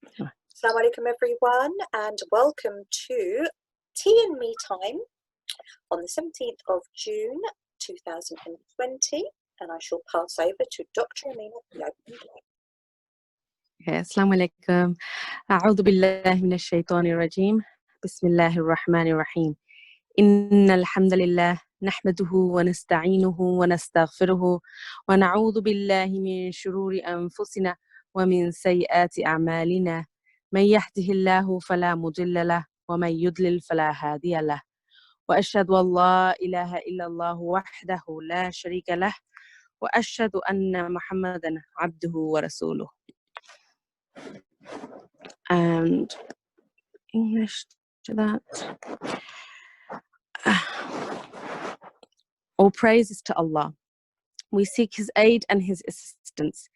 Assalamu alaikum everyone, and welcome to Tea and Me Time on the 17th of June 2020, and I shall pass over to Dr. Amina for the opening prayer. Assalamu alaikum. أعوذ بالله من الشيطان الرجيم. بسم الله الرحمن الرحيم. إن الحمد لله نحمده ونستعينه ونستغفره ونعوذ بالله من شرور أنفسنا ومن سيئات أعمالنا. من يهده الله فلا مضل له ومن يضلل فلا هادي له. وأشهد أن لا إله إلا الله وحده لا شريك له وأشهد أن محمدا عبده ورسوله. And English to that. All praise is to Allah. We seek His aid and His assistance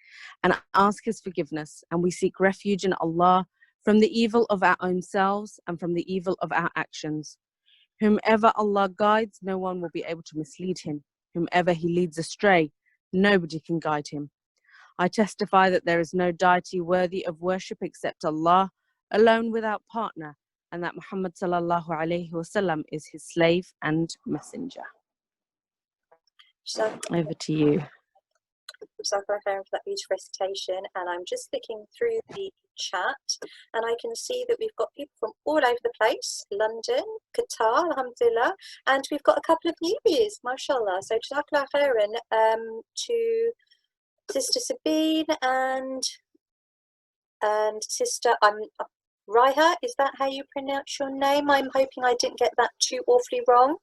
and ask His forgiveness, and we seek refuge in Allah from the evil of our own selves and from the evil of our actions. Whomever Allah guides, no one will be able to mislead him. Whomever He leads astray, nobody can guide him. I testify that there is no deity worthy of worship except Allah, alone without partner, and that Muhammad sallallahu alaihi wasallam is His slave and messenger. So, Over to you. for that beautiful recitation, and I'm just looking through the chat, and I can see that we've got people from all over the place: London, Qatar, alhamdulillah, and we've got a couple of newbies, mashallah. So jazakallah khairan to Sister Sabine and Sister Raiha, is that how you pronounce your name? I'm hoping I didn't get that too awfully wrong.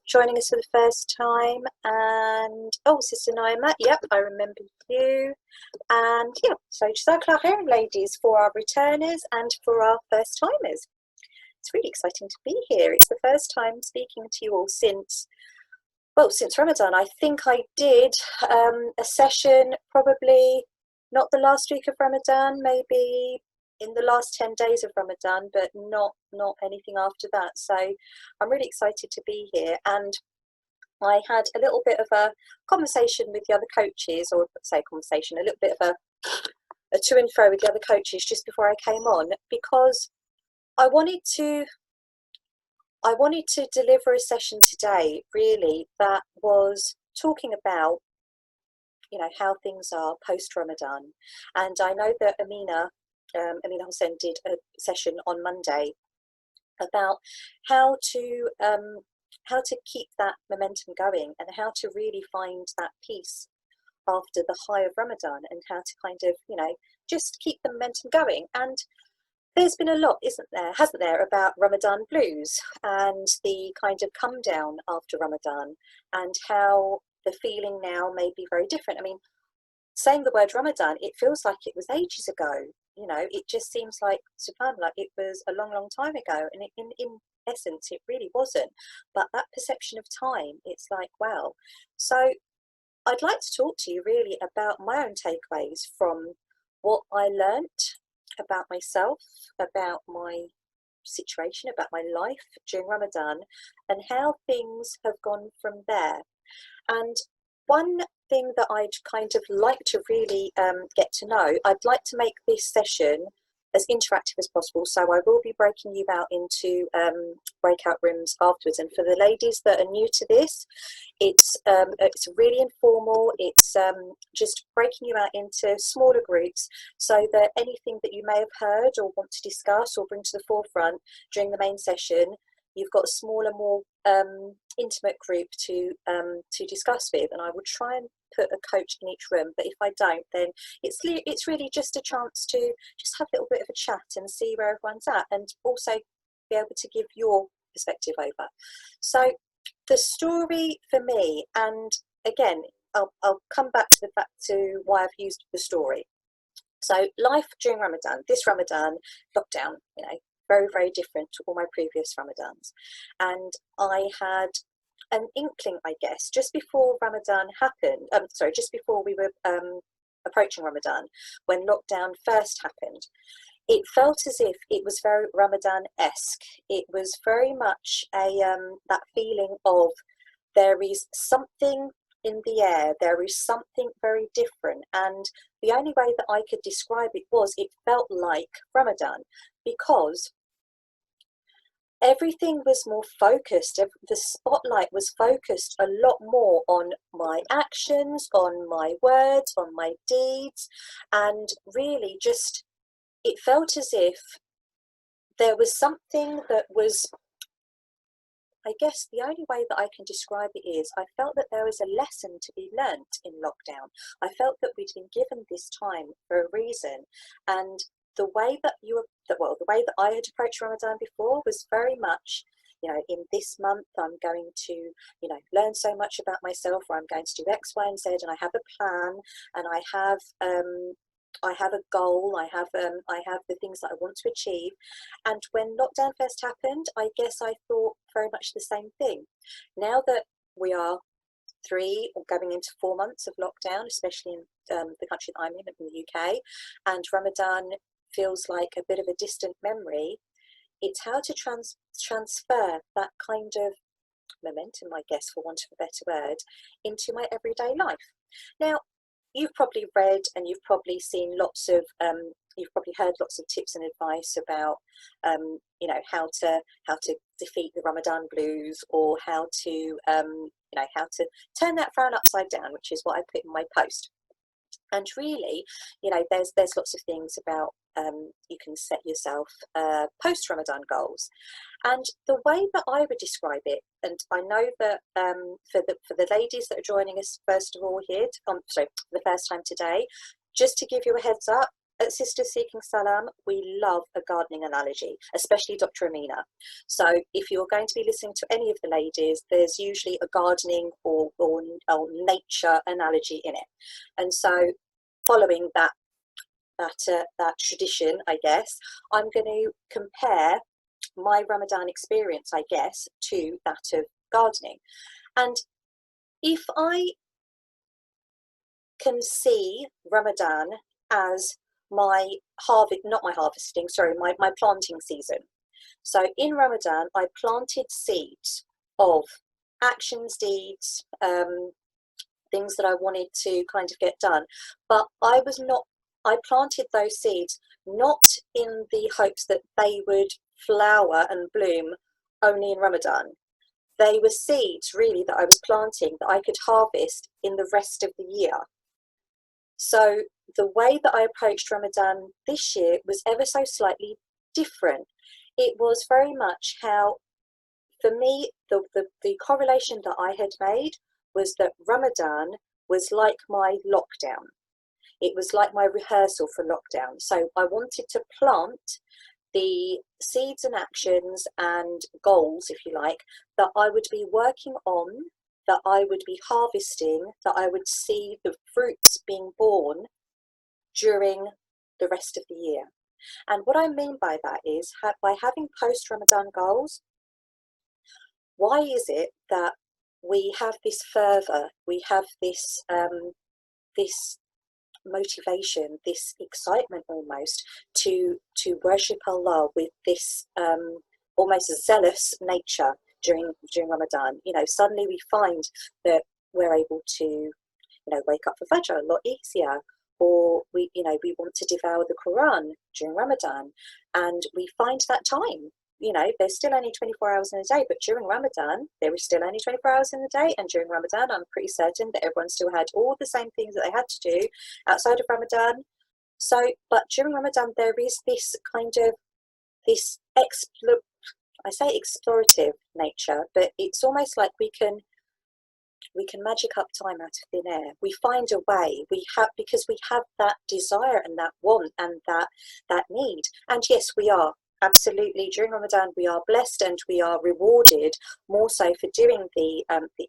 Joining us for the first time, and Sister Naima, yep, I remember you. And yeah, so jazakallah khairan, ladies, for our returners and for our first timers. It's really exciting to be here. It's the first time speaking to you all since Ramadan. I think I did a session probably not the last week of Ramadan, maybe in the last 10 days of Ramadan, but not anything after that. So I'm really excited to be here. And I had a little bit of a conversation with the other coaches, or a little bit of a to and fro with the other coaches just before I came on, because I wanted to deliver a session today, really, that was talking about, how things are post-Ramadan. And I know that Amina Hussein did a session on Monday about how to keep that momentum going and how to really find that peace after the high of Ramadan, and how to kind of, just keep the momentum going. And there's been a lot, hasn't there, about Ramadan blues and the kind of come down after Ramadan, and how the feeling now may be very different. I mean, saying the word Ramadan, it feels like it was ages ago. It just seems like, subhanAllah, it was a long, long time ago. And in essence, it really wasn't. But that perception of time, it's like, wow. So I'd like to talk to you really about my own takeaways from what I learnt about myself, about my situation, about my life during Ramadan, and how things have gone from there. And one thing that I'd kind of like to really get to know, I'd like to make this session as interactive as possible. So I will be breaking you out into breakout rooms afterwards. And for the ladies that are new to this, it's really informal. It's just breaking you out into smaller groups, so that anything that you may have heard or want to discuss or bring to the forefront during the main session, you've got a smaller, more intimate group to discuss with. And I will try and put a coach in each room, but if I don't, then it's really just a chance to just have a little bit of a chat and see where everyone's at, and also be able to give your perspective over. So the story for me, and again, I'll come back to why I've used the story. So life during Ramadan, this Ramadan lockdown, very, very different to all my previous Ramadans. And I had an inkling, I guess, just before Ramadan happened, just before we were approaching Ramadan, when lockdown first happened, it felt as if it was very Ramadan-esque. It was very much that feeling of there is something in the air. There is something very different, and the only way that I could describe it was it felt like Ramadan, because everything was more focused. The spotlight was focused a lot more on my actions, on my words, on my deeds, and really just, it felt as if there was something that was, I guess the only way that I can describe it is, I felt that there was a lesson to be learnt in lockdown. I felt that we'd been given this time for a reason, and the way that the way that I had approached Ramadan before was very much, in this month I'm going to, learn so much about myself, or I'm going to do X, Y, and Z, and I have a plan, and I have a goal, I have the things that I want to achieve. And when lockdown first happened, I guess I thought very much the same thing. Now that we are 3 or going into 4 months of lockdown, especially in the country that I'm in the UK, and Ramadan feels like a bit of a distant memory, it's how to transfer that kind of momentum, I guess, for want of a better word, into my everyday life. Now, you've probably read and you've probably seen lots of, you've probably heard lots of tips and advice about, how to defeat the Ramadan blues, or how to, how to turn that frown upside down, which is what I put in my post. And really, there's lots of things about, you can set yourself post-Ramadan goals. And the way that I would describe it, and I know that for the ladies that are joining us first of all here, for the first time today, just to give you a heads up, at Sisters Seeking Salaam, we love a gardening analogy, especially Dr. Amina. So if you're going to be listening to any of the ladies, there's usually a gardening or nature analogy in it. And so following that tradition, I guess, I'm going to compare my Ramadan experience, I guess, to that of gardening. And if I can see Ramadan as my planting season. So in Ramadan, I planted seeds of actions, deeds, things that I wanted to kind of get done. But I planted those seeds not in the hopes that they would flower and bloom only in Ramadan. They were seeds really that I was planting that I could harvest in the rest of the year. So the way that I approached Ramadan this year was ever so slightly different. It was very much how, for me, the correlation that I had made was that Ramadan was like my lockdown. It was like my rehearsal for lockdown. So I wanted to plant the seeds and actions and goals, if you like, that I would be working on, that I would be harvesting, that I would see the fruits being born during the rest of the year. And what I mean by that is, by having post-Ramadan goals, why is it that we have this fervour, we have this this motivation, this excitement almost to worship Allah with this almost zealous nature during Ramadan? Suddenly we find that we're able to wake up for Fajr a lot easier, or we want to devour the Quran during Ramadan, and we find that time. There's still only 24 hours in a day, but during Ramadan, there is still only 24 hours in the day. And during Ramadan, I'm pretty certain that everyone still had all the same things that they had to do outside of Ramadan. So, but during Ramadan, there is this kind of, this explorative nature, but it's almost like we can magic up time out of thin air. We find a way, because we have that desire and that want and that need. And yes, we are. Absolutely, during Ramadan we are blessed and we are rewarded more so for doing the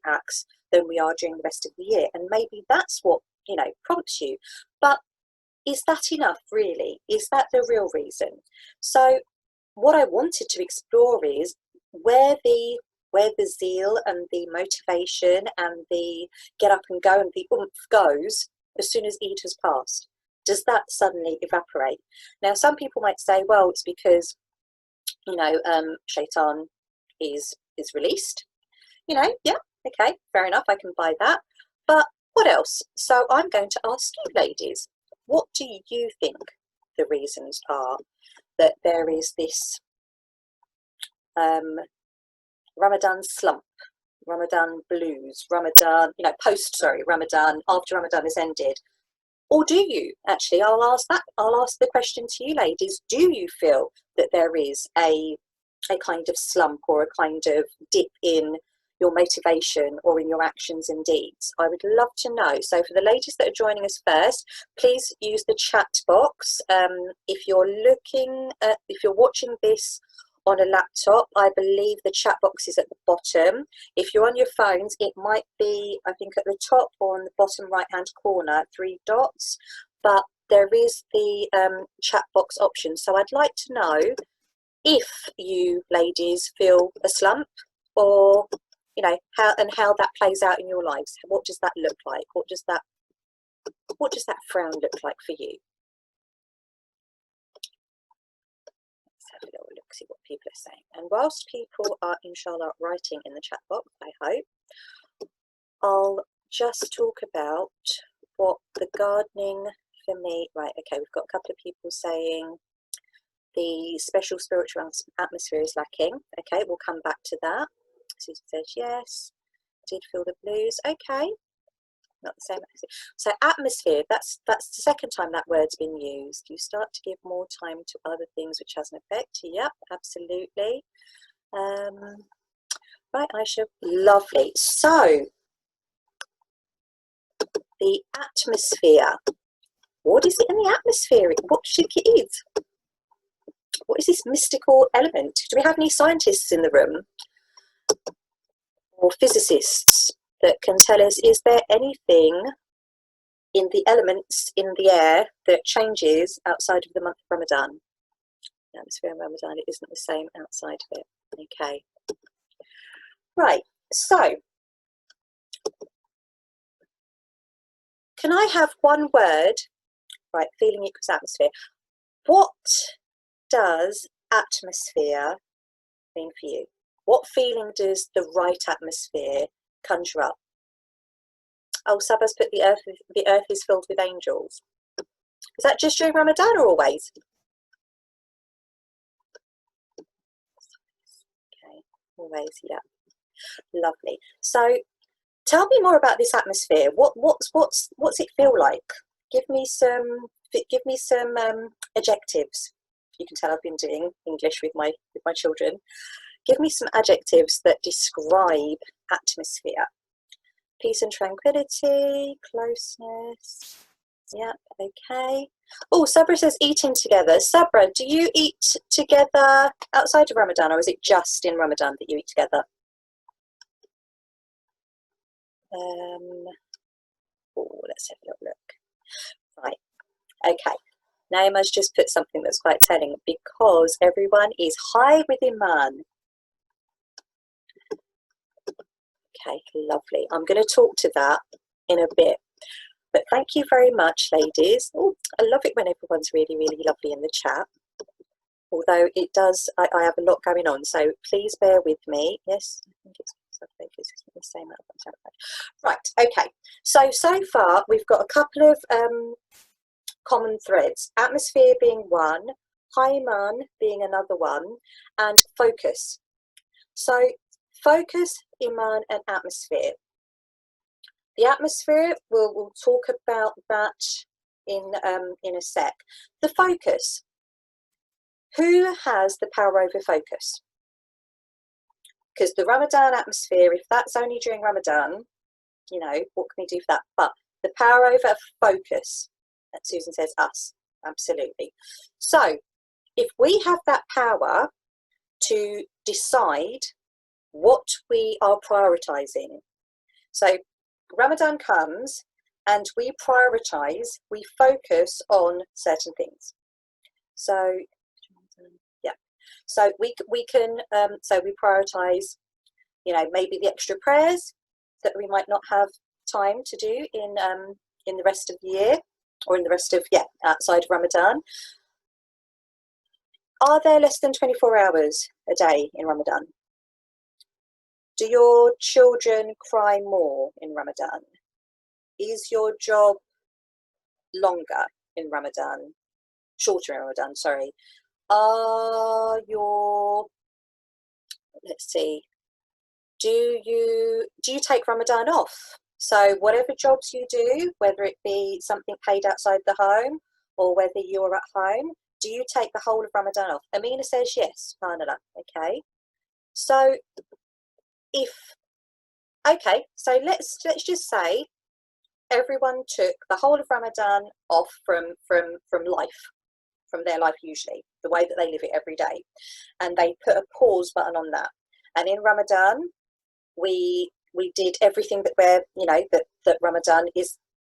acts than we are during the rest of the year. And maybe that's what prompts you. But is that enough, really? Is that the real reason? So what I wanted to explore is where the zeal and the motivation and the get up and go and the oomph goes as soon as Eid has passed. Does that suddenly evaporate? Now, some people might say, well, it's because Shaitan is released. Yeah, okay, fair enough, I can buy that. But what else? So I'm going to ask you ladies, what do you think the reasons are that there is this Ramadan slump, Ramadan blues, Ramadan, Ramadan, after Ramadan has ended? Or do you actually, I'll ask the question to you ladies, do you feel that there is a kind of slump or a kind of dip in your motivation or in your actions and deeds? I would love to know. So for the ladies that are joining us first, please use the chat box. If you're watching this on a laptop, I believe the chat box is at the bottom. If you're on your phones, it might be, I think, at the top or on the bottom right hand corner, 3 dots, but there is the chat box option. So I'd like to know if you ladies feel a slump, or how that plays out in your lives. What does that look like? What does that frown look like for you? Let's have a little look, see what people are saying. And whilst people are, inshallah, writing in the chat box, I hope, I'll just talk about what the gardening for me. Right, okay, we've got a couple of people saying the special spiritual atmosphere is lacking. Okay, we'll come back to that. Susan says yes, did feel the blues. Okay, not the same. So atmosphere, that's the second time that word's been used. You start to give more time to other things, which has an effect. Yep, absolutely. Right, Aisha, lovely. So the atmosphere, what is it in the atmosphere? What do you think it is? What is this mystical element? Do we have any scientists in the room or physicists that can tell us, is there anything in the elements in the air that changes outside of the month of Ramadan? The atmosphere in Ramadan, it isn't the same outside of it. Okay. Right, so can I have one word? Right, feeling equals atmosphere. What does atmosphere mean for you? What feeling does the right atmosphere conjure up? Oh, Saba's put the earth is filled with angels. Is that just during Ramadan or always? Okay, always, yeah. Lovely. So tell me more about this atmosphere. What's it feel like? Give me some adjectives. You can tell I've been doing English with my children. Give me some adjectives that describe atmosphere. Peace and tranquility, closeness. Yeah, okay. Oh, Sabra says eating together. Sabra, do you eat together outside of Ramadan, or is it just in Ramadan that you eat together? Let's have a little look. Right, okay. Naima's just put something that's quite telling, because everyone is high with Iman. Okay, lovely. I'm going to talk to that in a bit. But thank you very much, ladies. Oh, I love it when everyone's really, really lovely in the chat. Although it does, I have a lot going on, so please bear with me. Yes, I think it's the same. Right, okay. So far, we've got a couple of common threads. Atmosphere being one, high Iman being another one, and focus. So focus, Iman, and atmosphere. The atmosphere, we'll talk about that in a sec. The focus. Who has the power over focus? Because the Ramadan atmosphere, if that's only during Ramadan, what can we do for that? But the power over focus, that Susan says us, absolutely. So if we have that power to decide what we are prioritizing, so Ramadan comes and we prioritize, we focus on certain things. So yeah, so we can so we prioritize, maybe the extra prayers that we might not have time to do in the rest of the year, or in the rest of outside of Ramadan. Are there less than 24 hours a day in Ramadan? Do your children cry more in Ramadan? Is your job longer in Ramadan? Shorter in Ramadan, sorry. Are your, let's see, do you take Ramadan off? So whatever jobs you do, whether it be something paid outside the home or whether you're at home, do you take the whole of Ramadan off? Amina says yes, subhanallah. Okay. So so let's just say everyone took the whole of Ramadan off from life, from their life, usually the way that they live it every day, and they put a pause button on that. And in Ramadan, we did everything that that Ramadan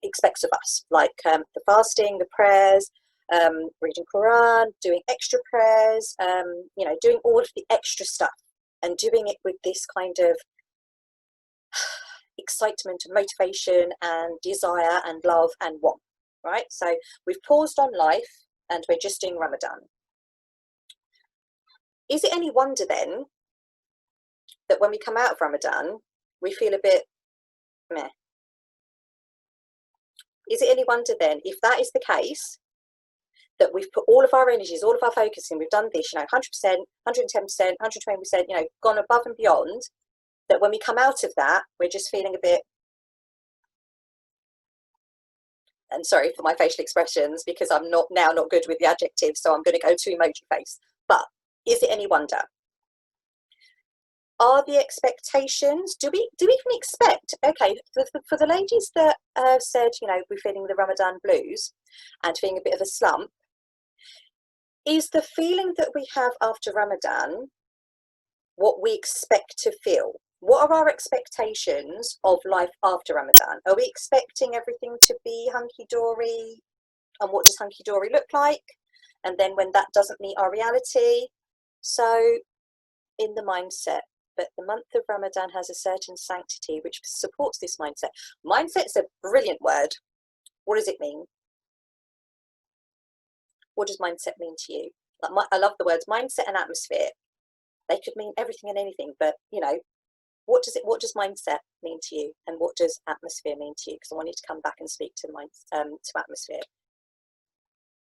expects of us, like the fasting, the prayers, reading Quran, doing extra prayers, doing all of the extra stuff, and doing it with this kind of excitement and motivation and desire and love and want, right? So we've paused on life and we're just doing Ramadan. Is it any wonder then that when we come out of Ramadan, we feel a bit meh? Is it any wonder then, if that is the case, that we've put all of our energies, all of our focus in, we've done this, 100%, 110%, 120%, gone above and beyond, that when we come out of that, we're just feeling a bit, and sorry for my facial expressions because I'm not good with the adjectives, so I'm going to go to emoji face. But is it any wonder? Are the expectations, do we even expect, okay, for the ladies that have said, we're feeling the Ramadan blues and feeling a bit of a slump, is the feeling that we have after Ramadan what we expect to feel? What are our expectations of life after Ramadan? Are we expecting everything to be hunky-dory? And what does hunky-dory look like? And then when that doesn't meet our reality? So in the mindset, but the month of Ramadan has a certain sanctity which supports this mindset. Mindset's a brilliant word. What does it mean? What does mindset mean to you? I love the words mindset and atmosphere. They could mean everything and anything, but what does mindset mean to you, and what does atmosphere mean to you? Because I want you to come back and speak to to atmosphere.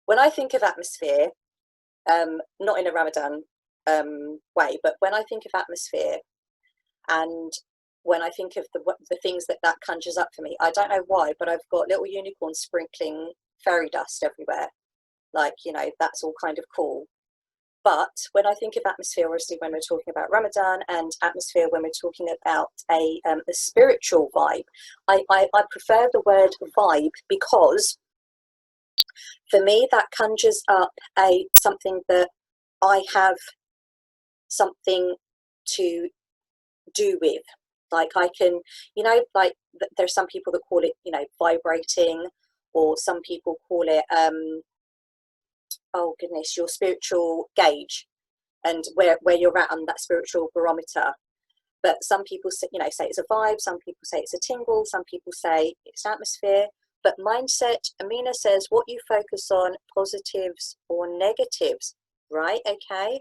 When I think of atmosphere, not in a Ramadan way, but when I think of atmosphere, and when I think of the things that conjures up for me, I don't know why, but I've got little unicorns sprinkling fairy dust everywhere. Like, that's all kind of cool. But when I think of atmosphere, obviously, when we're talking about Ramadan, and atmosphere when we're talking about a spiritual vibe, I prefer the word vibe, because for me that conjures up something that I have something to do with. Like I can, like there's some people that call it, vibrating, or some people call it, oh goodness, your spiritual gauge, and where you're at on that spiritual barometer. But some people say, say it's a vibe, some people say it's a tingle, some people say it's atmosphere. But mindset, Amina says, what you focus on, positives or negatives, right? Okay.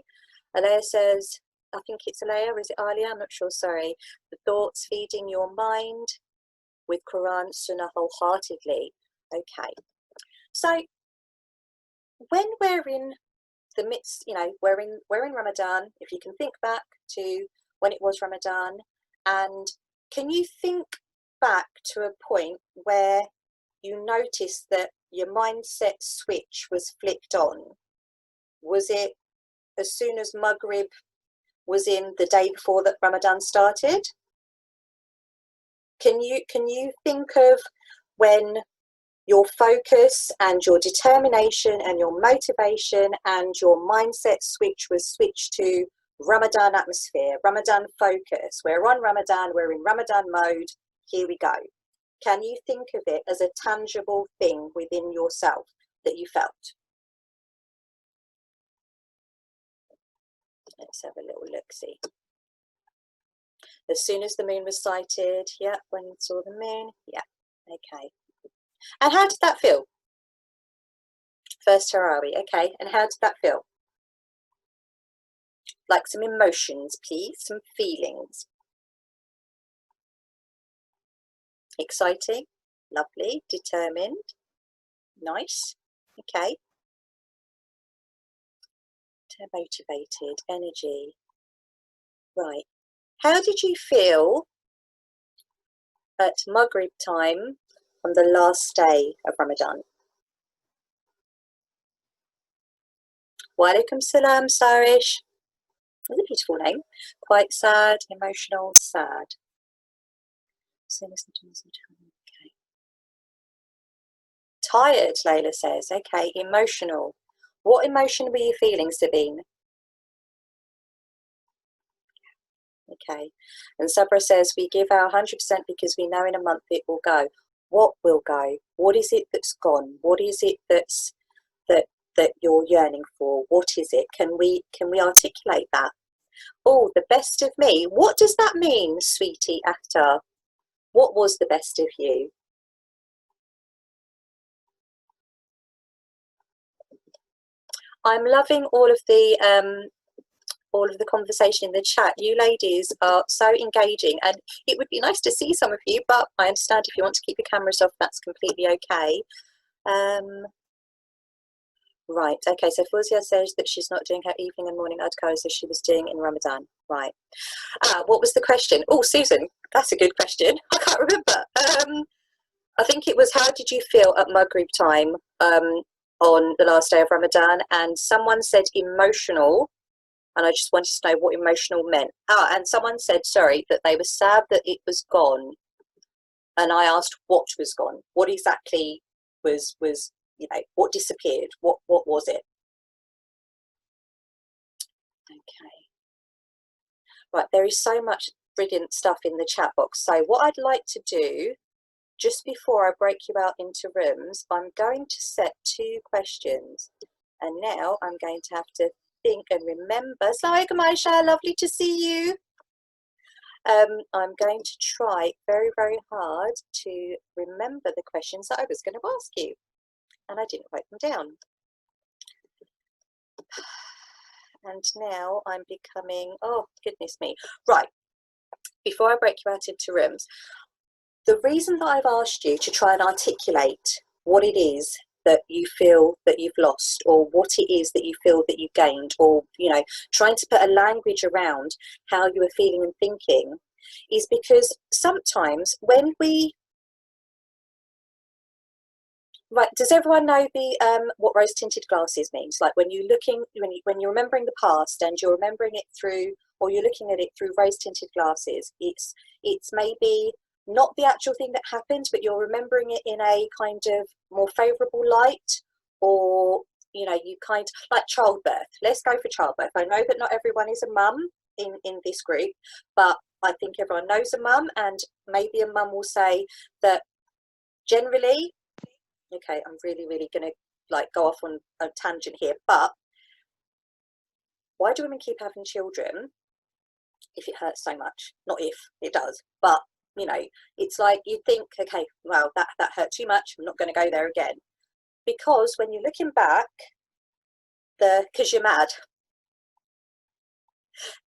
Alea says, I think it's Alea, is it Alia? I'm not sure, sorry. The thoughts feeding your mind with Quran, Sunnah wholeheartedly. Okay. So when we're in the midst, we're in Ramadan, if you can think back to when it was Ramadan, and can you think back to a point where you noticed that your mindset switch was flicked on? Was it as soon as Maghrib was in the day before that Ramadan started? Can you think of when your focus and your determination and your motivation and your mindset switch was switched to Ramadan atmosphere, Ramadan focus? We're on Ramadan, we're in Ramadan mode, here we go. Can you think of it as a tangible thing within yourself that you felt? Let's have a little look-see. As soon as the moon was sighted, yeah, when you saw the moon, yeah, okay. And how did that feel? First Tarawih, okay, and how did that feel? Like some emotions, please, some feelings. Exciting? Lovely. Determined. Nice. Okay. Motivated. Energy. Right. How did you feel at Maghrib time on the last day of Ramadan? Wa alaikum salam, Sarish. That's a beautiful name. Quite sad, emotional, sad. So listen to this. Okay. Tired, Layla says. Okay, emotional. What emotion were you feeling, Sabine? Okay. And Sabra says, we give our 100% because we know in a month it will go. What will go? What is it that's gone? What is it that you're yearning for? What is it? Can we articulate that? Oh, the best of me. What does that mean, sweetie Akhtar? What was the best of you? I'm loving all of the conversation in the chat. You ladies are so engaging, and it would be nice to see some of you, but I understand if you want to keep your cameras off, that's completely okay. Right, okay, so Fuzia says that she's not doing her evening and morning adhkar as she was doing in Ramadan. Right. What was the question? Oh, Susan, that's a good question. I can't remember. I think it was, how did you feel at Maghrib time on the last day of Ramadan? And someone said emotional, and I just wanted to know what emotional meant. And someone said, sorry, that they were sad that it was gone. And I asked what was gone. What exactly was what disappeared? What was it? Okay. Right, there is so much brilliant stuff in the chat box. So what I'd like to do, just before I break you out into rooms, I'm going to set 2 questions. And now I'm going to have to think and remember. Assalamu alaikum, Aisha, lovely to see you. I'm going to try very, very hard to remember the questions that I was going to ask you. And I didn't write them down. And now I'm becoming, oh, goodness me. Right, before I break you out into rooms, the reason that I've asked you to try and articulate what it is that you feel that you've lost, or what it is that you feel that you gained, or, trying to put a language around how you are feeling and thinking, is because sometimes when we, right, does everyone know the what rose tinted glasses means? Like when you're looking, when you're remembering the past and you're remembering it through, or you're looking at it through rose tinted glasses, it's maybe not the actual thing that happened, but you're remembering it in a kind of more favourable light, or you kind, like childbirth. Let's go for childbirth. I know that not everyone is a mum in this group, but I think everyone knows a mum, and maybe a mum will say that generally, okay, I'm really going to go off on a tangent here, but why do women keep having children if it hurts so much? Not if, it does, but it's like you think, okay, well, that hurt too much, I'm not going to go there again. Because when you're looking back, because you're mad.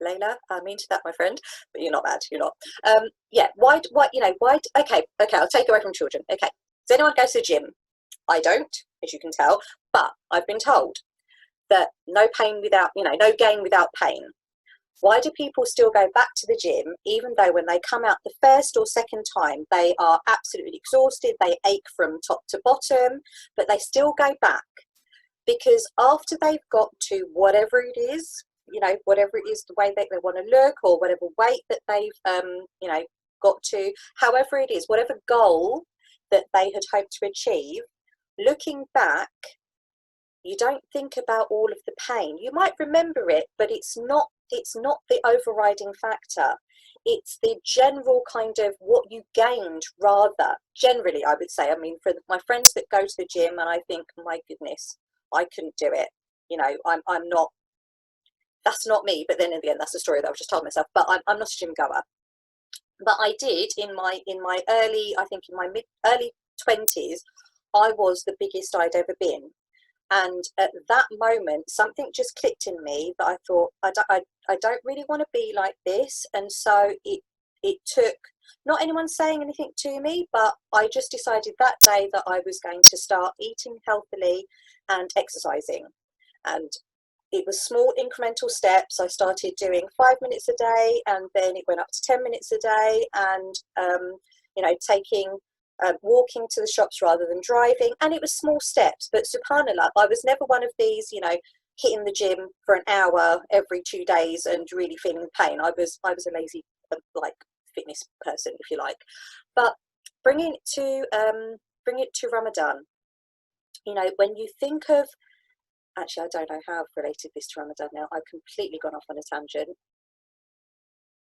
Layla, I'm into that, my friend, but you're not mad, you're not. Yeah, why, okay, I'll take away from children. Okay, does anyone go to the gym? I don't, as you can tell, but I've been told that no pain without, no gain without pain. Why do people still go back to the gym, even though when they come out the first or second time, they are absolutely exhausted, they ache from top to bottom, but they still go back? Because after they've got to whatever it is, whatever it is, the way that they want to look, or whatever weight that they've, got to, however it is, whatever goal that they had hoped to achieve, looking back, you don't think about all of the pain. You might remember it, but it's not the overriding factor. It's the general kind of what you gained, rather. Generally, I would say, I mean, for my friends that go to the gym and I think, my goodness, I couldn't do it. I'm not, that's not me. But then in the end, that's the story that I've just told myself. But I'm not a gym goer. But I did in my early, I think in my early 20s, I was the biggest I'd ever been. And at that moment, something just clicked in me that I thought, I don't really want to be like this. And so it it took not anyone saying anything to me, but I just decided that day that I was going to start eating healthily and exercising. And it was small incremental steps. I started doing 5 minutes a day, and then it went up to 10 minutes a day, and walking to the shops rather than driving. And it was small steps, but subhanallah, I was never one of these, hitting the gym for an hour every 2 days and really feeling pain. I was a lazy fitness person, if you like. But bring it to Ramadan. When you think of, actually, I don't know how I've related this to Ramadan now. I've completely gone off on a tangent.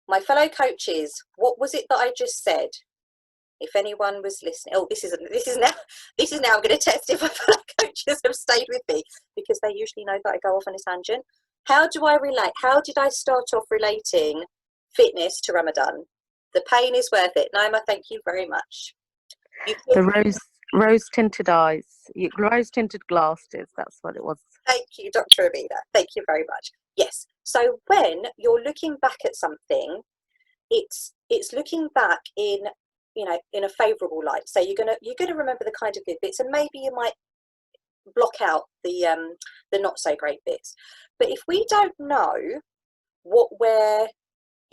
My fellow coaches, what was it that I just said? If anyone was listening, this is now I'm going to test if my fellow coaches have stayed with me, because they usually know that I go off on a tangent. How do I relate? How did I start off relating fitness to Ramadan? The pain is worth it. Naima, thank you very much. The rose tinted eyes, rose tinted glasses. That's what it was. Thank you, Dr. Amina. Thank you very much. Yes. So when you're looking back at something, it's looking back in a favourable light. So you're gonna remember the kind of good bits, and maybe you might block out the not so great bits. But if we don't know what we're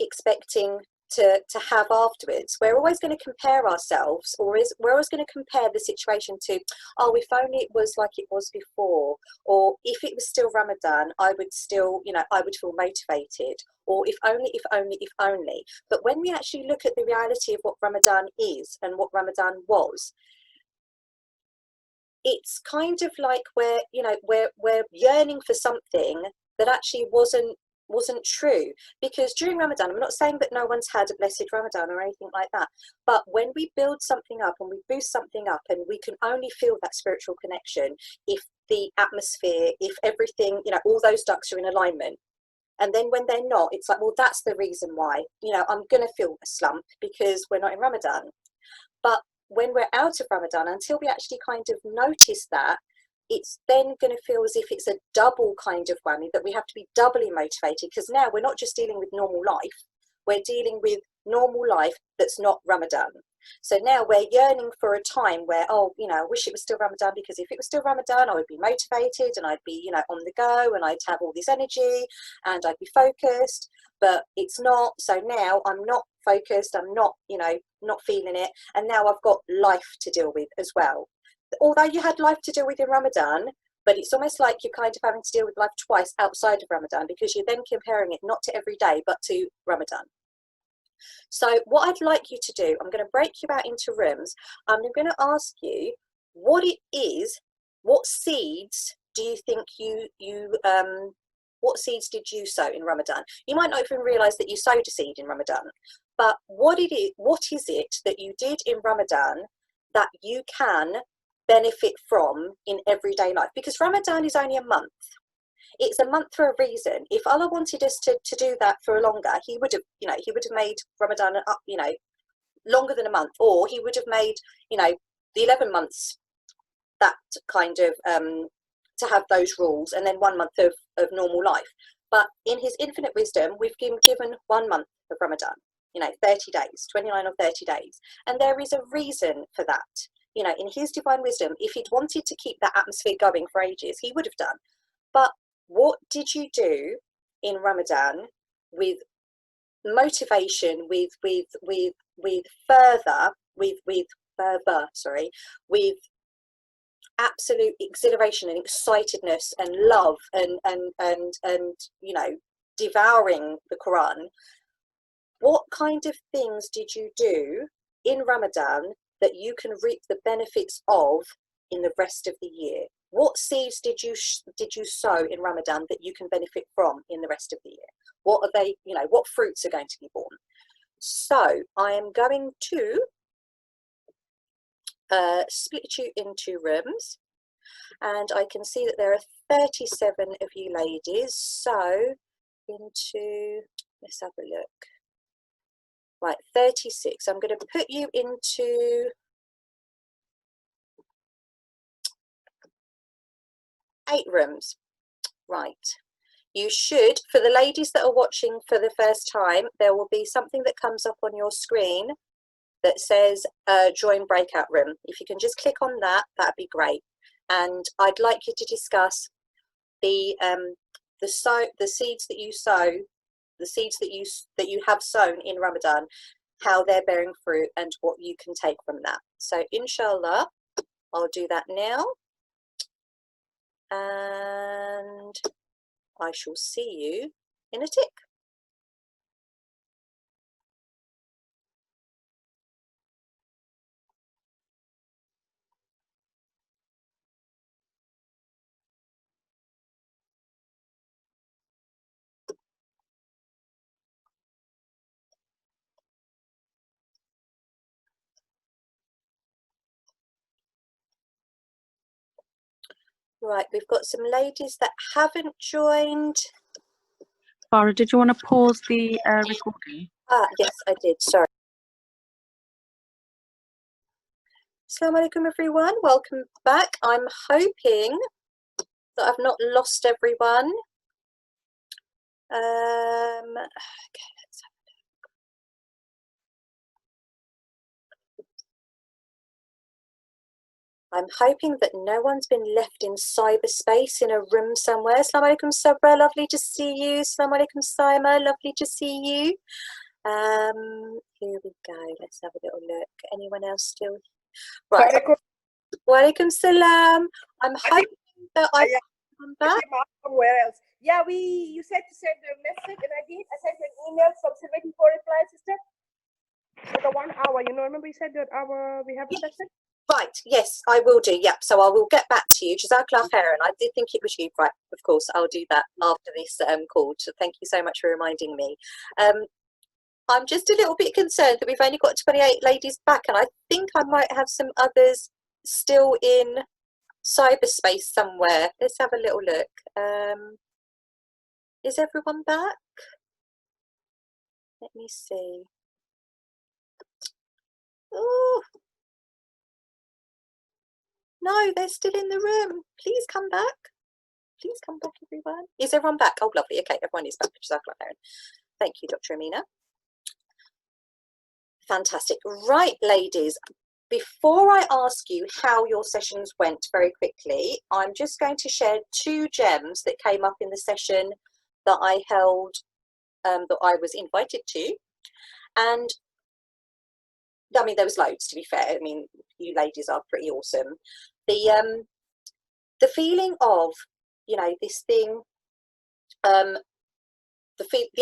expecting to have afterwards, we're always going to compare ourselves, we're always going to compare the situation to, oh, if only it was like it was before, or if it was still Ramadan, I would still, I would feel motivated, or if only. But when we actually look at the reality of what Ramadan is and what Ramadan was, it's kind of like we're yearning for something that actually wasn't true. Because during Ramadan, I'm not saying that no one's had a blessed Ramadan or anything like that, but when we build something up and we boost something up, and we can only feel that spiritual connection if the atmosphere, if everything, all those ducks are in alignment. And then when they're not, it's like, well, that's the reason why, I'm going to feel a slump because we're not in Ramadan. But when we're out of Ramadan, until we actually kind of notice that, it's then going to feel as if it's a double kind of whammy, that we have to be doubly motivated, because now we're not just dealing with normal life, we're dealing with normal life that's not Ramadan. So now we're yearning for a time where, I wish it was still Ramadan, because if it was still Ramadan, I would be motivated and I'd be, on the go, and I'd have all this energy and I'd be focused. But it's not. So now I'm not focused, I'm not, not feeling it. And now I've got life to deal with as well. Although you had life to deal with in Ramadan, but it's almost like you're kind of having to deal with life twice outside of Ramadan, because you're then comparing it not to every day, but to Ramadan. So what I'd like you to do, I'm going to break you out into rooms. I'm going to ask you what it is, what seeds do you think what seeds did you sow in Ramadan? You might not even realize that you sowed a seed in Ramadan, but what is it that you did in Ramadan that you can benefit from in everyday life? Because Ramadan is only a month. It's a month for a reason. If Allah wanted us to do that for longer, he would have made Ramadan longer than a month, or he would have made the 11 months that kind of to have those rules, and then 1 month of normal life. But in his infinite wisdom, we've been given 1 month of Ramadan, 30 days, 29 or 30 days. And there is a reason for that. In his divine wisdom, if he'd wanted to keep that atmosphere going for ages, he would have done. But what did you do in Ramadan with motivation, with absolute exhilaration and excitedness and love and devouring the Quran? What kind of things did you do in Ramadan that you can reap the benefits of in the rest of the year? What seeds did you sow in Ramadan that you can benefit from in the rest of the year? What are they, what fruits are going to be born? So I am going to split you into rooms, and I can see that there are 37 of you ladies. So let's have a look. Right, 36. I'm going to put you into 8 rooms. Right. You should, for the ladies that are watching for the first time, there will be something that comes up on your screen that says join breakout room. If you can just click on that, that'd be great. And I'd like you to discuss the seeds that you sow, the seeds that you have sown in Ramadan, how they're bearing fruit and what you can take from that. So inshallah, I'll do that now, and I shall see you in a tick. Right, we've got some ladies that haven't joined. Farah, did you want to pause the recording? Yes, I did, sorry. Assalamu alaikum everyone, welcome back. I'm hoping that I've not lost everyone. Okay, let's have a look. I'm hoping that no one's been left in cyberspace in a room somewhere. Assalamu alaikum Sabra, lovely to see you. Assalamu alaikum Saima, lovely to see you. Here we go, let's have a little look. Anyone else still? Right. Wa alaikum salam. I'm hoping that I've come back. Somewhere else. Yeah, you said to send a message, and I did. I sent an email, so I'm still waiting for a reply, sister. For the 1 hour, remember you said that we have a session? Right, yes, I will do. Yep, so I will get back to you. Jazakallah khairan. I did think it was you. Right, of course, I'll do that after this call. So thank you so much for reminding me. I'm just a little bit concerned that we've only got 28 ladies back, and I think I might have some others still in cyberspace somewhere. Let's have a little look. Is everyone back? Let me see. Oh, no, they're still in the room. Please come back. Please come back, everyone. Is everyone back? Oh, lovely. Okay, everyone is back. Thank you, Dr. Amina. Fantastic. Right, ladies, before I ask you how your sessions went very quickly, I'm just going to share 2 gems that came up in the session that I held, that I was invited to. And I mean, there was loads, to be fair. I mean, you ladies are pretty awesome. The feeling of, this thing, the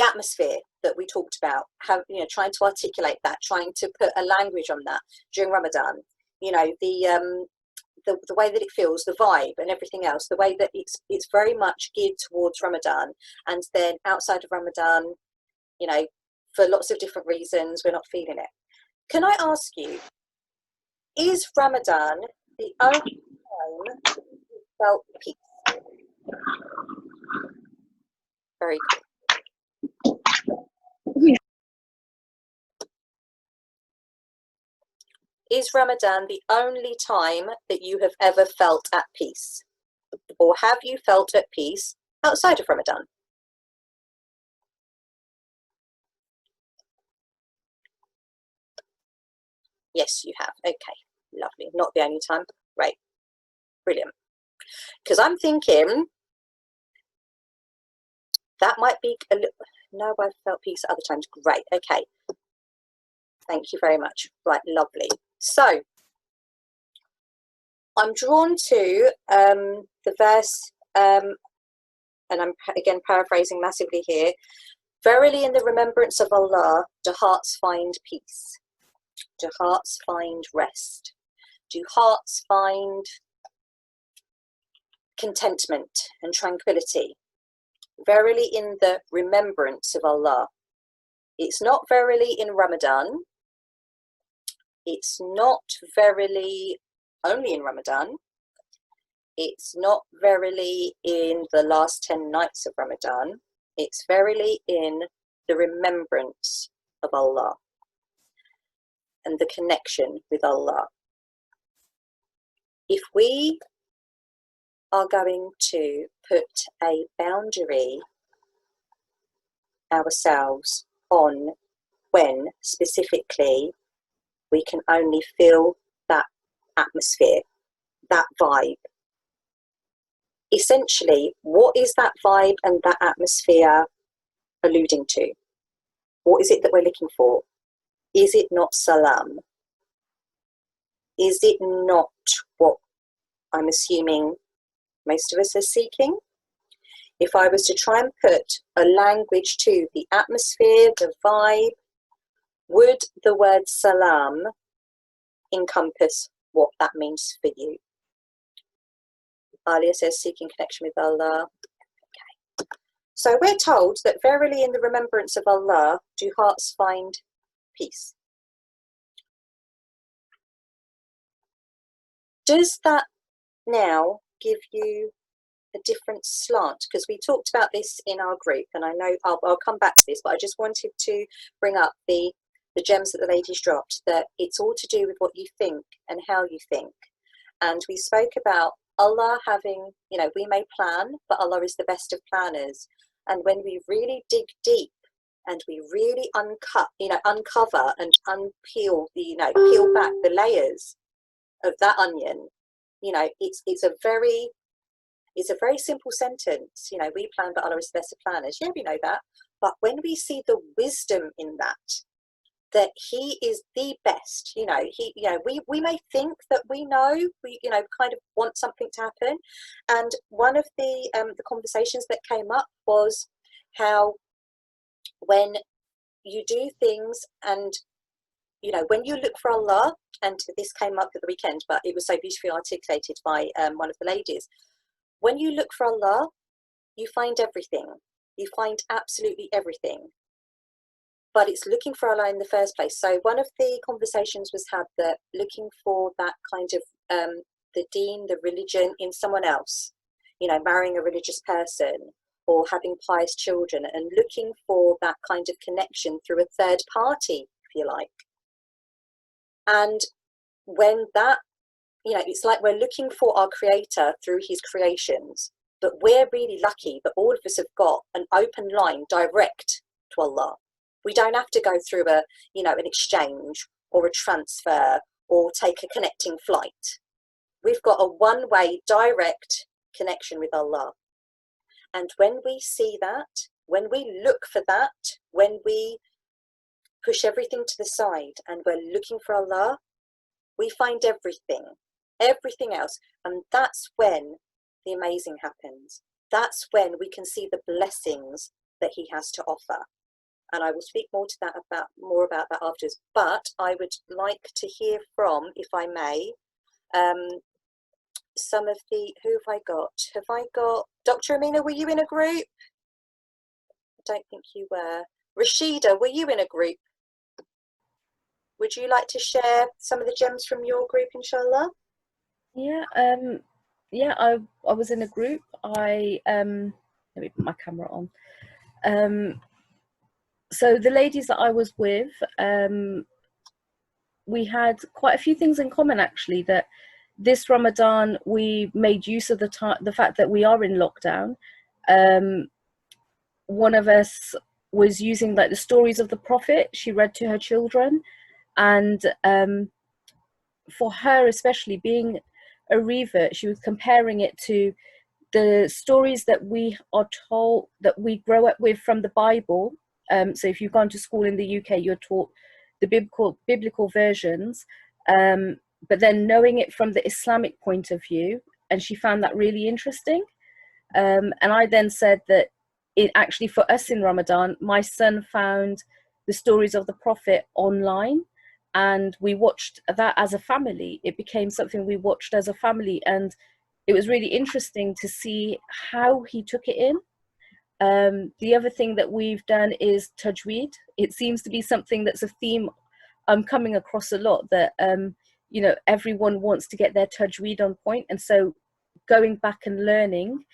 atmosphere that we talked about, how, trying to articulate that, trying to put a language on that during Ramadan, the way that it feels, the vibe and everything else, the way that it's very much geared towards Ramadan. And then outside of Ramadan, for lots of different reasons, we're not feeling it. Can I ask you, is Ramadan the only time you felt peace? Very good. Yeah. Is Ramadan the only time that you have ever felt at peace? Or have you felt at peace outside of Ramadan? Yes, you have. Okay, lovely. Not the only time. Great. Brilliant. Because I'm thinking that might be a little... No, I've felt peace at other times. Great. Okay. Thank you very much. Right, lovely. So, I'm drawn to the verse, and I'm again paraphrasing massively here. Verily in the remembrance of Allah, do hearts find peace? Do hearts find rest? Do hearts find contentment and tranquility? Verily in the remembrance of Allah. It's not verily in Ramadan. It's not verily only in Ramadan. It's not verily in the last 10 nights of Ramadan. It's verily in the remembrance of Allah and the connection with Allah. If we are going to put a boundary ourselves on when specifically we can only feel that atmosphere, that vibe. Essentially, what is that vibe and that atmosphere alluding to? What is it that we're looking for? Is it not salam? Is it not what I'm assuming most of us are seeking? If I was to try and put a language to the atmosphere, the vibe, would the word salam encompass what that means for you? Alia says, seeking connection with Allah. Okay. So we're told that verily in the remembrance of Allah do hearts find peace. Does that now give you a different slant? Because we talked about this in our group, and I know I'll come back to this, but I just wanted to bring up the gems that the ladies dropped, that it's all to do with what you think and how you think. And we spoke about Allah having, you know, we may plan, but Allah is the best of planners. And when we really dig deep and we really uncover and unpeel peel back the layers of that onion, you know, it's a very simple sentence. You know, we plan, but Allah is the best of planners. Yeah, we know that. But when we see the wisdom in that he is the best, you know, we may think that we know, we, you know, kind of want something to happen. And one of the conversations that came up was how when you do things and, you know, when you look for Allah, and this came up at the weekend, but it was so beautifully articulated by one of the ladies. When you look for Allah, you find everything. You find absolutely everything. But it's looking for Allah in the first place. So one of the conversations was had that looking for that kind of the deen, the religion in someone else, you know, marrying a religious person or having pious children, and looking for that kind of connection through a third party, if you like. And when that, you know, it's like we're looking for our creator through his creations, but we're really lucky that all of us have got an open line direct to Allah. We don't have to go through an exchange or a transfer or take a connecting flight. We've got a one-way direct connection with Allah. And when we see that, when we look for that, when we push everything to the side and we're looking for Allah, we find everything else. And that's when the amazing happens. That's when we can see the blessings that he has to offer. And I will speak more about that afterwards. But I would like to hear from, if I may, some of the, who have I got? Have I got, Dr. Amina, were you in a group? I don't think you were. Rashida, were you in a group? Would you like to share some of the gems from your group, inshallah? Yeah, I was in a group. Let me put my camera on. So the ladies that I was with, we had quite a few things in common, actually. That this Ramadan we made use of the fact that we are in lockdown. One of us was using like the stories of the Prophet. She read to her children, and for her especially, being a revert, she was comparing it to the stories that we are told, that we grow up with from the Bible. So if you've gone to school in the UK, you're taught the biblical versions, but then knowing it from the Islamic point of view, and she found that really interesting. And I then said that it actually, for us in Ramadan, my son found the stories of the Prophet online, and we watched that as a family. It became something we watched as a family, and it was really interesting to see how he took it in. The other thing that we've done is tajweed. It seems to be something that's a theme I'm coming across a lot, that you know, everyone wants to get their tajweed on point. And so going back and learning,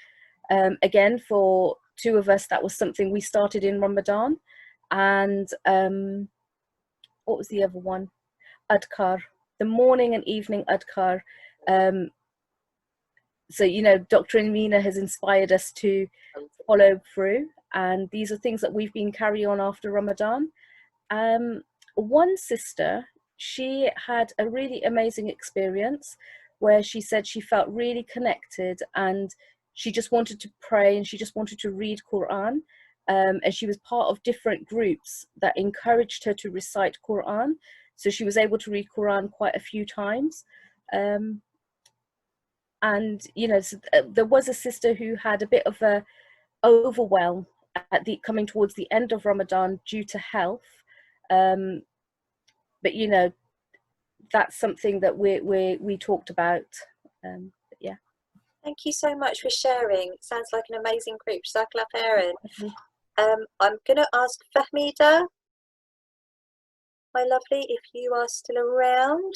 again, for two of us, that was something we started in Ramadan. And what was the other one? Adkar, the morning and evening adkar. So, you know, Dr. Amina has inspired us to follow through. and these are things that we've been carrying on after Ramadan. One sister, she had a really amazing experience where she said she felt really connected, and she just wanted to pray, and she just wanted to read Quran. And she was part of different groups that encouraged her to recite Quran. So she was able to read Quran quite a few times. And, you know, there was a sister who had a bit of a overwhelm at coming towards the end of Ramadan due to health. But, you know, that's something that we talked about. Yeah. Thank you so much for sharing. It sounds like an amazing group. Jazakallah khairan. I'm going to ask Fahmida, my lovely, if you are still around.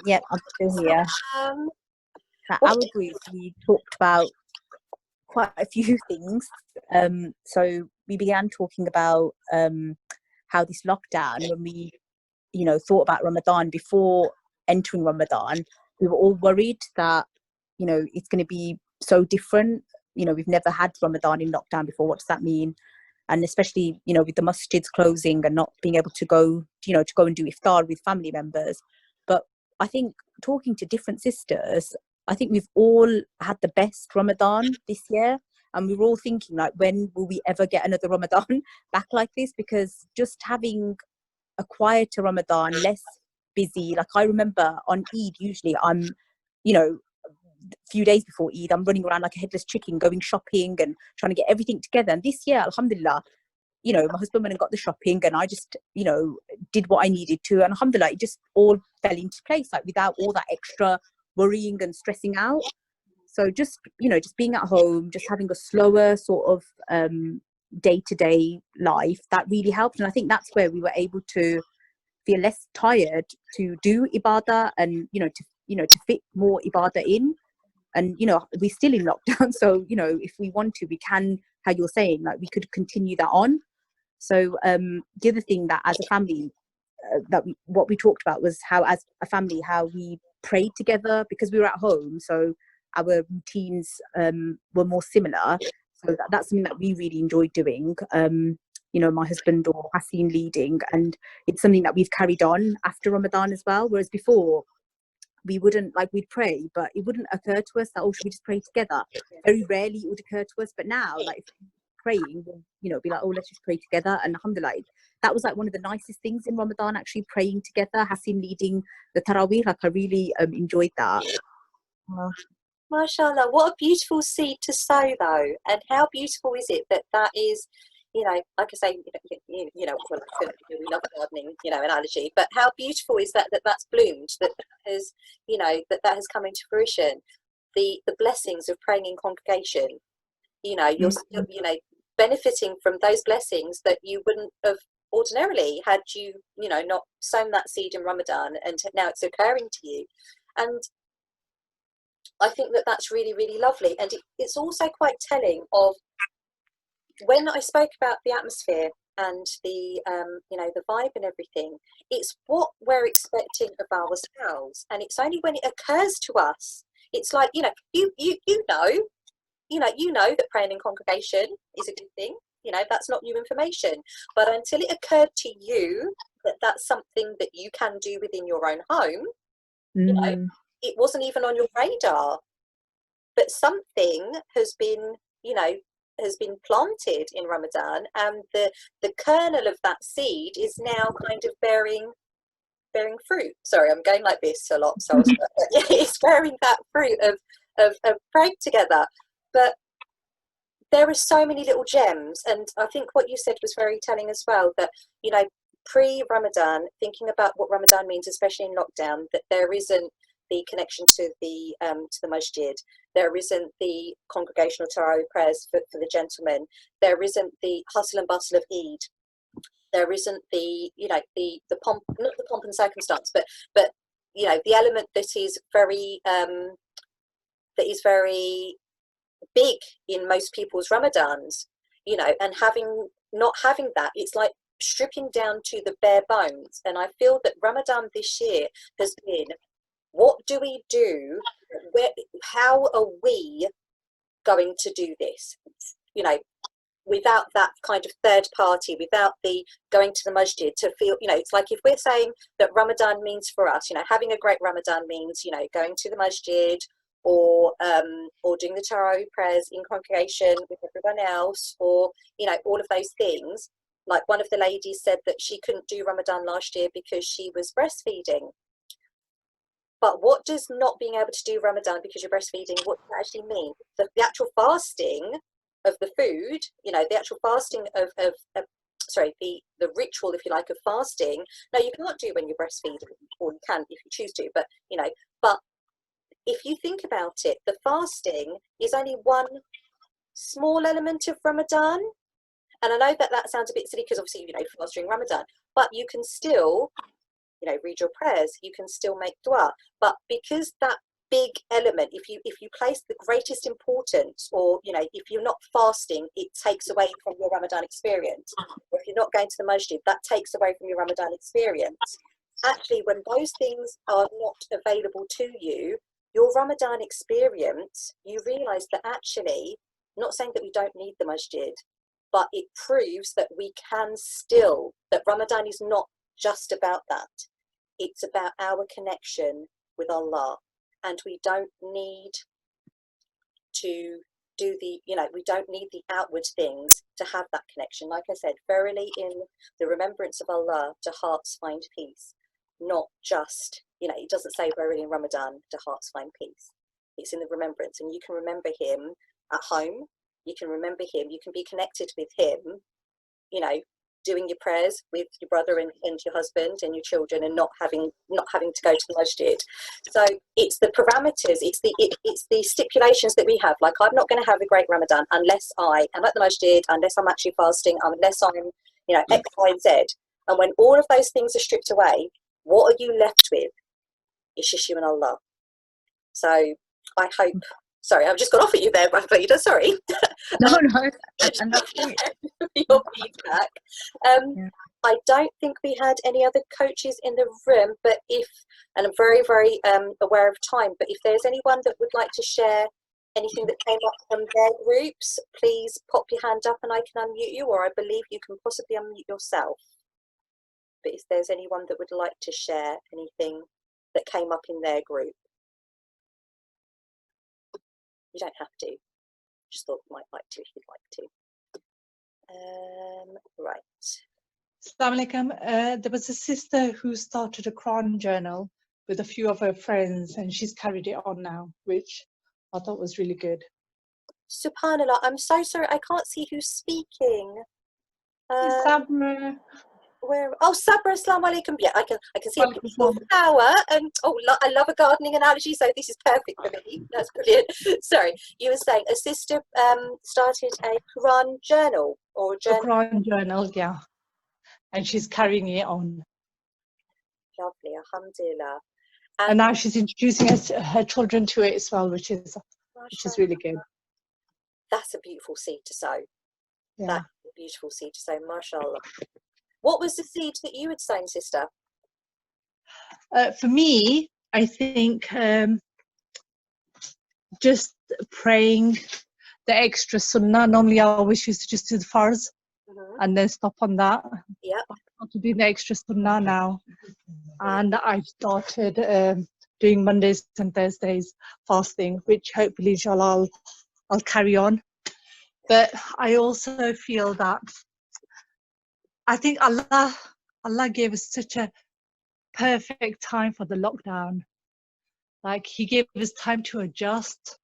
Yep, I'm still here. At our group, we talked about quite a few things. So we began talking about how this lockdown, when we, you know, thought about Ramadan before entering Ramadan, we were all worried that, you know, it's going to be so different. You know, we've never had Ramadan in lockdown before. What does that mean? And especially, you know, with the masjids closing and not being able to go, you know, to go and do iftar with family members. But I think talking to different sisters, I think we've all had the best Ramadan this year. And we were all thinking, like, when will we ever get another Ramadan back like this? Because just having a quieter Ramadan, less busy. Like, I remember on Eid, usually I'm, you know, a few days before Eid, I'm running around like a headless chicken, going shopping and trying to get everything together. And this year, alhamdulillah, you know, my husband went and got the shopping, and I just, you know, did what I needed to. And alhamdulillah, it just all fell into place, like without all that extra worrying and stressing out. So just, you know, just being at home, just having a slower sort of day-to-day life, that really helped. And I think that's where we were able to feel less tired to do ibadah, and, you know, to fit more ibadah in. And, you know, we're still in lockdown, so, you know, if we want to, we can, how you're saying, like, we could continue that on. So the other thing that as a family, what we talked about was how, as a family, how we prayed together, because we were at home, so our routines were more similar. So that's something that we really enjoyed doing. You know, my husband or Haseen leading, and it's something that we've carried on after Ramadan as well. Whereas before, we wouldn't, like, we'd pray, but it wouldn't occur to us that, oh, should we just pray together? Very rarely it would occur to us. But now, like, if praying, we'll, you know, be like, oh, let's just pray together. And alhamdulillah, that was like one of the nicest things in Ramadan, actually praying together. Haseen leading the Taraweeh, like, I really enjoyed that. MashaAllah, what a beautiful seed to sow, though. And how beautiful is it that is, you know, like I say, you know, well, we love gardening, you know, analogy, but how beautiful is that's bloomed, that has, you know, that has come into fruition. The blessings of praying in congregation, you know, you're still, you know, benefiting from those blessings that you wouldn't have ordinarily had you, you know, not sown that seed in Ramadan, and now it's occurring to you. And I think that's really, really lovely. And it's also quite telling of, when I spoke about the atmosphere and the, you know, the vibe and everything, it's what we're expecting of ourselves. And it's only when it occurs to us, it's like, you know, you know that praying in congregation is a good thing. You know, that's not new information. But until it occurred to you that that's something that you can do within your own home, you know, it wasn't even on your radar. But something has been, you know, has been planted in Ramadan, and the kernel of that seed is now kind of bearing fruit. Sorry, I'm going like this a lot, so yeah, it's bearing that fruit of praying together. But there are so many little gems, and I think what you said was very telling as well, that, you know, pre-Ramadan, thinking about what Ramadan means, especially in lockdown, that there isn't the connection to the masjid, there isn't the congregational Tarawih prayers for the gentlemen, there isn't the hustle and bustle of Eid, there isn't the, you know, the pomp, not the pomp and circumstance, but you know, the element that is very big in most people's Ramadans, you know, and not having that, it's like stripping down to the bare bones. And I feel that Ramadan this year has been, what do we do? How are we going to do this? You know, without that kind of third party, without the going to the masjid to feel, you know, it's like if we're saying that Ramadan means for us, you know, having a great Ramadan means, you know, going to the masjid or doing the Tarawih prayers in congregation with everyone else, or, you know, all of those things. Like one of the ladies said that she couldn't do Ramadan last year because she was breastfeeding. But what does not being able to do Ramadan because you're breastfeeding, what does that actually mean? The actual fasting of the food, you know, the actual fasting of the ritual, if you like, of fasting. No, you can't do when you're breastfeeding, or you can if you choose to, but, you know, but if you think about it, the fasting is only one small element of Ramadan. And I know that that sounds a bit silly because obviously, you know, fast during Ramadan, but you can still, you know, read your prayers, you can still make dua. But because that big element, if you place the greatest importance, or, you know, if you're not fasting, it takes away from your Ramadan experience. Or if you're not going to the masjid, that takes away from your Ramadan experience. Actually, when those things are not available to you, your Ramadan experience, you realize that actually, I'm not saying that we don't need the masjid, but it proves that we can still, that Ramadan is not just about that. It's about our connection with Allah. And we don't need to do the, you know, we don't need the outward things to have that connection. Like I said, verily in the remembrance of Allah, do hearts find peace. Not just, you know, it doesn't say verily in Ramadan, do hearts find peace. It's in the remembrance. And you can remember him at home. You can remember him. You can be connected with him, you know, doing your prayers with your brother and your husband and your children, and not having to go to the masjid. So it's the parameters, it's the stipulations that we have. Like, I'm not going to have a great Ramadan unless I am at the masjid, unless I'm actually fasting, unless I'm, you know, X, Y, and Z. And when all of those things are stripped away, what are you left with? It's just you and Allah. So I hope. Sorry, I've just got off at you there, Rafida, sorry. No, and that's it. Your feedback. Yeah. I don't think we had any other coaches in the room, but and I'm very, very aware of time, but if there's anyone that would like to share anything that came up from their groups, please pop your hand up and I can unmute you, or I believe you can possibly unmute yourself. But if there's anyone that would like to share anything that came up in their group. You don't have to. Just thought you might like to if you'd like to. Right. Assalamu alaikum. There was a sister who started a Quran journal with a few of her friends, and she's carried it on now, which I thought was really good. Subhanallah, I'm so sorry. I can't see who's speaking. Sabra. Where? Oh, Sabra, assalamu alaikum. Yeah, I can see a beautiful flower. And I love a gardening analogy, so this is perfect for me. That's brilliant. Sorry, you were saying a sister started a Quran journal, or a journal. A Quran journal, yeah, and she's carrying it on. Lovely, alhamdulillah. And now she's introducing her children to it as well, which is really good. That's a beautiful seed to sow. Yeah. That's a beautiful seed to sow, mashallah. What was the seed that you had sown, sister? For me, I think just praying the extra sunnah. Normally I always used to just do the farz and then stop on that. Yeah. I'm to do the extra sunnah now. And I've started doing Mondays and Thursdays fasting, which hopefully inshallah I'll carry on. But I also feel that I think Allah gave us such a perfect time for the lockdown. Like, he gave us time to adjust,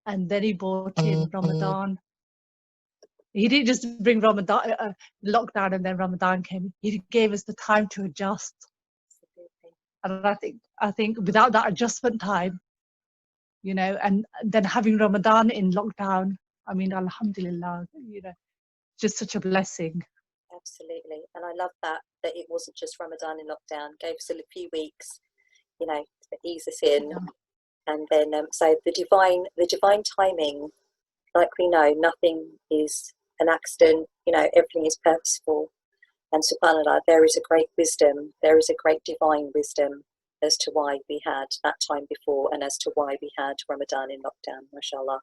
and then he brought in Ramadan. He didn't just bring Ramadan, lockdown, and then Ramadan came. He gave us the time to adjust. And I think without that adjustment time, you know, and then having Ramadan in lockdown, I mean, alhamdulillah, you know, just such a blessing. Absolutely. And I love that it wasn't just Ramadan in lockdown, gave us a few weeks, you know, to ease us in. Yeah. And then so the divine timing, like we know, nothing is an accident, you know, everything is purposeful. And subhanallah, there is a great wisdom, there is a great divine wisdom as to why we had that time before and as to why we had Ramadan in lockdown, mashallah.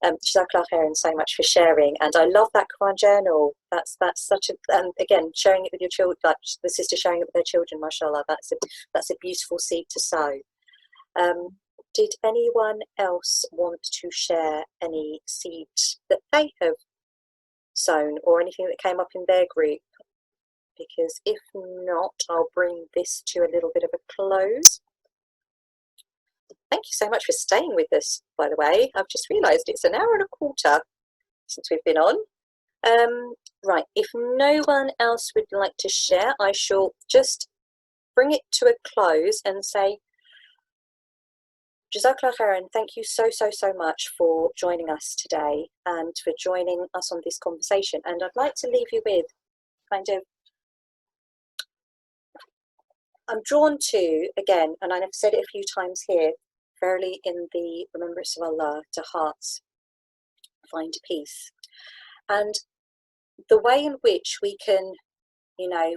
Jazakallah khairan so much for sharing, and I love that Quran journal. That's such a, and again, sharing it with your children, like the sister sharing it with their children, mashallah. That's a beautiful seed to sow. Did anyone else want to share any seeds that they have sown or anything that came up in their group? Because if not, I'll bring this to a little bit of a close. Thank you so much for staying with us, by the way. I've just realised it's an hour and a quarter since we've been on. Right, if no one else would like to share, I shall just bring it to a close and say, Jazakallah khairan, thank you so much for joining us today and for joining us on this conversation. And I'd like to leave you with kind of, I'm drawn to, again, and I've said it a few times here, verily in the remembrance of Allah, to hearts find peace. And the way in which we can,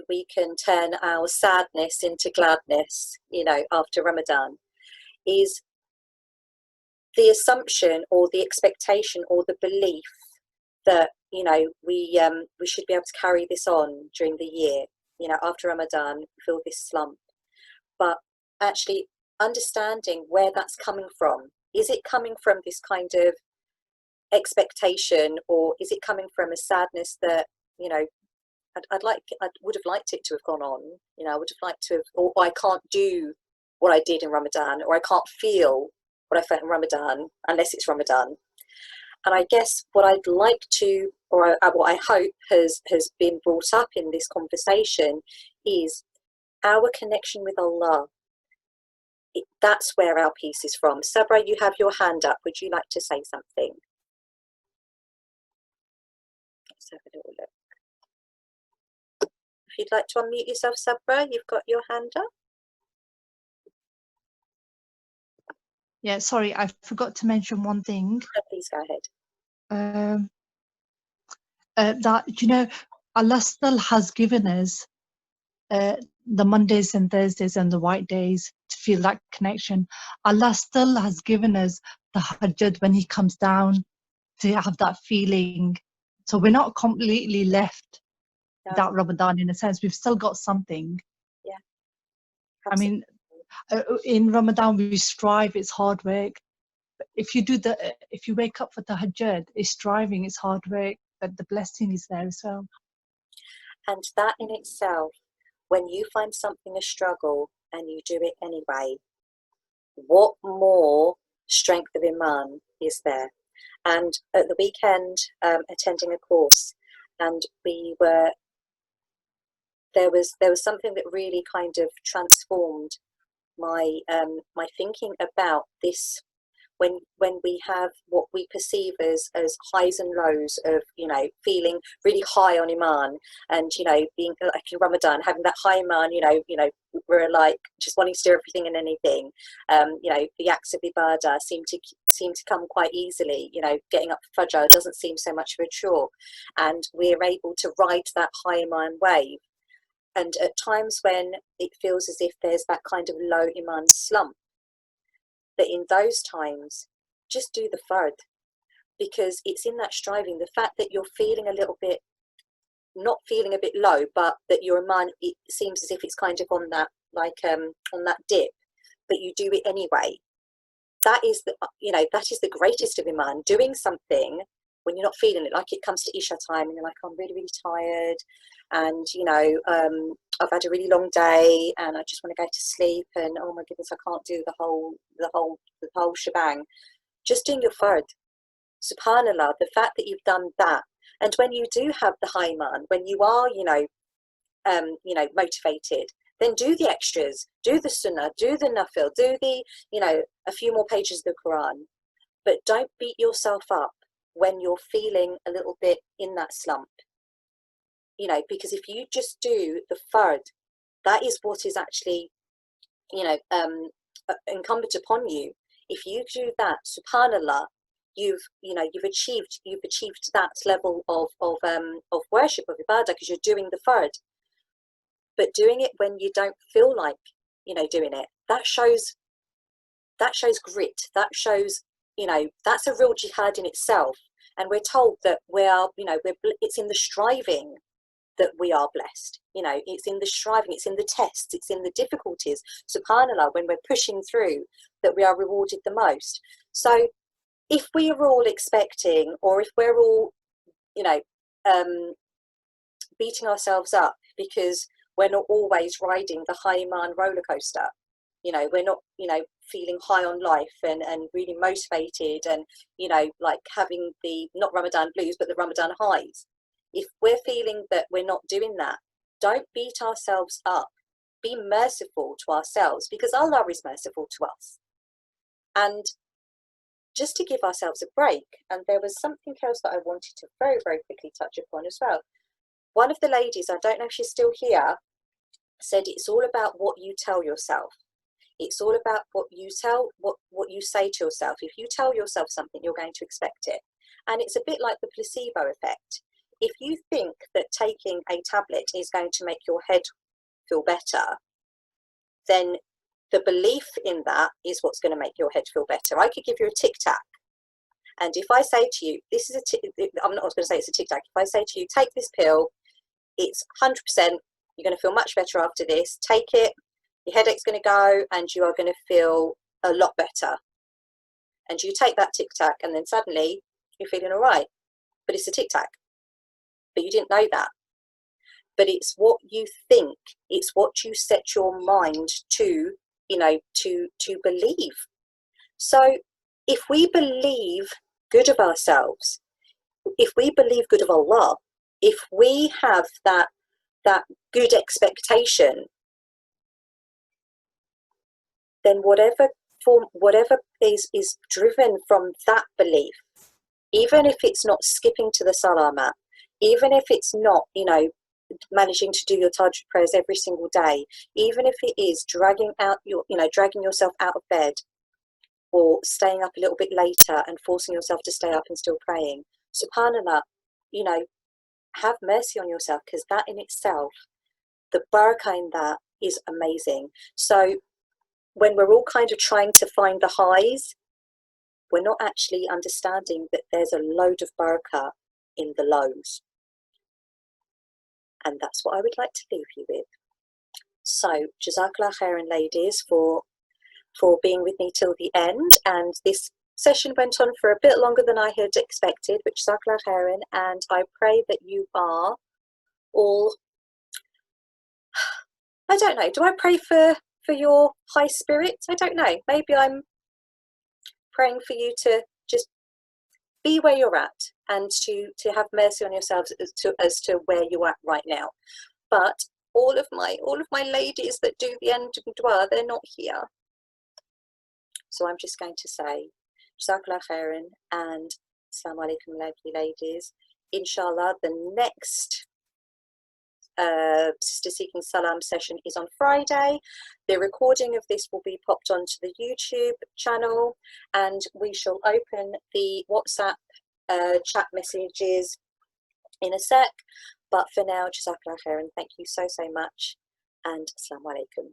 we can turn our sadness into gladness, after Ramadan, is the assumption or the expectation or the belief that, we should be able to carry this on during the year, after Ramadan, we feel this slump. But actually understanding where that's coming from. Is it coming from this kind of expectation, or is it coming from a sadness that, I would have liked it to have gone on, I would have liked to have, or I can't do what I did in Ramadan, or I can't feel what I felt in Ramadan unless it's Ramadan. And I guess what I'd like to, or what I hope has been brought up in this conversation is our connection with Allah. That's where our peace is from. Sabra, you have your hand up. Would you like to say something? Let's have a little look. If you'd like to unmute yourself, Sabra, you've got your hand up. Yeah, sorry, I forgot to mention one thing. Please go ahead. That, Allah still has given us the Mondays and Thursdays and the white days to feel that connection. Allah still has given us the Hajjad when He comes down to have that feeling. So we're not completely left without Ramadan in a sense. We've still got something. Yeah. Absolutely. I mean, in Ramadan we strive, it's hard work. If you wake up for the Hajjad, it's striving, it's hard work, but the blessing is there as well. And that in itself, when you find something a struggle and you do it anyway, what more strength of Iman is there? And at the weekend, attending a course, and there was something that really kind of transformed my my thinking about this. When we have what we perceive as highs and lows of, feeling really high on Iman, and, being like in Ramadan, having that high Iman, we're like just wanting to do everything and anything. The acts of ibadah seem to come quite easily. Getting up for Fajr doesn't seem so much of a chore, and we're able to ride that high Iman wave. And at times when it feels as if there's that kind of low Iman slump, that in those times, just do the fard, because it's in that striving, the fact that you're feeling a little bit, not feeling a bit low, but that your Iman, it seems as if it's kind of on that, on that dip, but you do it anyway. That is the greatest of Iman, doing something when you're not feeling it. Like it comes to Isha time and you're like, I'm really, really tired, and I've had a really long day and I just want to go to sleep, and oh my goodness, I can't do the whole shebang. Just doing your fard, subhanallah, the fact that you've done that. And when you do have the high Iman, when you are motivated, then do the extras, do the sunnah, do the nafil, do the a few more pages of the Quran, but don't beat yourself up when you're feeling a little bit in that slump. Because if you just do the fard, that is what is actually, incumbent upon you. If you do that, subhanallah, you've achieved that level of worship, of ibadah, because you're doing the fard. But doing it when you don't feel like doing it. That shows grit. That shows, that's a real jihad in itself. And we're told that it's in the striving that we are blessed. It's in the striving, it's in the tests, it's in the difficulties, subhanallah, when we're pushing through, that we are rewarded the most. So if we are all expecting, or if we're all beating ourselves up because we're not always riding the high iman roller coaster, we're not feeling high on life and really motivated and like having the not Ramadan blues but the Ramadan highs. If we're feeling that we're not doing that, don't beat ourselves up. Be merciful to ourselves, because Allah is merciful to us. And just to give ourselves a break, and there was something else that I wanted to very, very quickly touch upon as well. One of the ladies, I don't know if she's still here, said it's all about what you tell yourself. It's all about what you say to yourself. If you tell yourself something, you're going to expect it. And it's a bit like the placebo effect. If you think that taking a tablet is going to make your head feel better, then the belief in that is what's going to make your head feel better. I could give you a tic tac, and if I say to you, I'm not going to say it's a tic tac. If I say to you, take this pill, it's 100%, you're going to feel much better after this. Take it, your headache's going to go, and you are going to feel a lot better. And you take that tic tac, and then suddenly you're feeling all right. But it's a tic tac. But you didn't know that. But it's what you think. It's what you set your mind to, to believe. So if we believe good of ourselves, if we believe good of Allah, if we have that good expectation, then whatever is driven from that belief, even if it's not skipping to the salamat, even if it's not, managing to do your tahajjud prayers every single day, even if it is dragging yourself out of bed, or staying up a little bit later and forcing yourself to stay up and still praying, subhanallah, have mercy on yourself, because that in itself, the barakah in that is amazing. So when we're all kind of trying to find the highs, we're not actually understanding that there's a load of barakah in the lows. And that's what I would like to leave you with. So, Jazakallah khairan, ladies, for being with me till the end. And this session went on for a bit longer than I had expected, which Jazakallah khairan. And I pray that you are all, I don't know, do I pray for your high spirits? I don't know. Maybe I'm praying for you to just be where you're at, and to have mercy on yourselves as to where you're at right now. But all of my ladies that do the end of dua, they're not here. So I'm just going to say Jazakallah khairan and Assalamu alaikum, lovely ladies. Inshallah, the next Sisters Seeking Salaam session is on Friday. The recording of this will be popped onto the YouTube channel, and we shall open the WhatsApp chat messages in a sec. But for now, Jazakallah khairan, thank you so much, and Assalamu alaikum.